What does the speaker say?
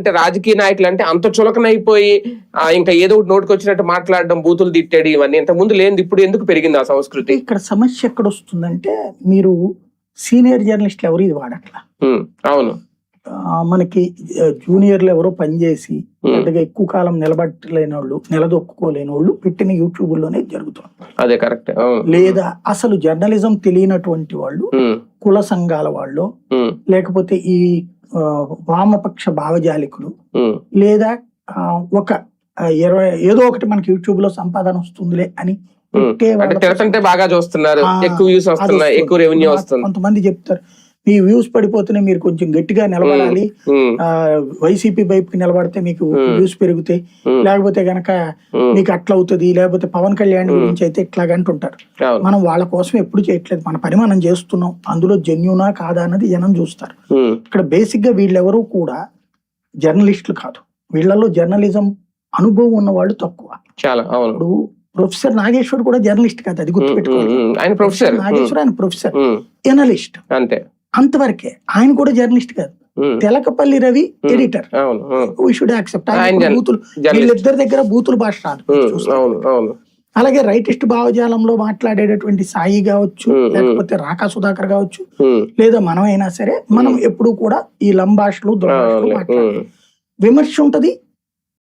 అంటే రాజకీయ నాయకులు అంటే అంత చులకనైపోయి ఇంకా ఏదో ఒకటి నోటికి వచ్చినట్టు మాట్లాడడం, బూతులు తిట్టాడు, ఇవన్నీ ఇంత ముందు లేని ఇప్పుడు ఎందుకు పెరిగింది ఆ సంస్కృతి? ఇక్కడ సమస్య ఎక్కడ వస్తుందంటే, మీరు సీనియర్ జర్నలిస్టులు ఎవరు ఇది వాడట్లా. అవును, మనకి జూనియర్లు ఎవరో పనిచేసి పెద్దగా ఎక్కువ కాలం నిలబట్టలేని వాళ్ళు, నిలదొక్కుకోలేని వాళ్ళు పెట్టిన యూట్యూబ్ లోనే జరుగుతుంది. అదే కరెక్ట్. లేదా అసలు జర్నలిజం తెలియనటువంటి వాళ్ళు, కుల సంఘాల వాళ్ళు, లేకపోతే ఈ వామపక్ష భావజాలికులు, లేదా ఒక ఏదో ఒకటి మనకి యూట్యూబ్ లో సంపాదన వస్తుందిలే అని బాగా చూస్తున్నారు, ఎక్కువ వ్యూస్ వస్తున్నాయి, ఎక్కువ రెవెన్యూ వస్తుంది. కొంతమంది చెప్తారు, మీ వ్యూస్ పడిపోతేనే మీరు కొంచెం గట్టిగా నిలబడాలి, వైసీపీ వైపుకి నిలబడితే మీకు వ్యూస్ పెరుగుతాయి, లేకపోతే గనక మీకు అట్లా అవుతుంది, లేకపోతే పవన్ కళ్యాణ్ గురించి అయితే ఇట్లాగంటుంటారు. మనం వాళ్ళ కోసం ఎప్పుడు చేయట్లేదు, మన పని మనం చేస్తున్నాం, అందులో జెన్యూనా కాదా అన్నది జనం చూస్తారు. ఇక్కడ బేసిక్ గా వీళ్ళెవరూ కూడా జర్నలిస్టులు కాదు, వీళ్ళలో జర్నలిజం అనుభవం ఉన్న వాళ్ళు తక్కువ. ఇప్పుడు ప్రొఫెసర్ నాగేశ్వర్ కూడా జర్నలిస్ట్ కాదు, అది గుర్తుపెట్టుకోవాలి. ఆయన ప్రొఫెసర్ నాగేశ్వర్, ఆయన ప్రొఫెసర్, ఎనలిస్ట్, అంతే, అంతవరకే. ఆయన కూడా జర్నలిస్ట్ కాదు. Telakapalli Ravi editor, we should accept. బూతులు, వీళ్ళిద్దరి దగ్గర బూతుల భాష రాదు. అలాగే రైటిస్ట్ భావజాలంలో మాట్లాడేటటువంటి సాయి కావచ్చు, లేకపోతే రాకా సుధాకర్ కావచ్చు, లేదా మనమైనా సరే, మనం ఎప్పుడు కూడా ఈ లంబాషలు దుర్భాషలు మాట్లాడాలి. విమర్శ ఉంటది,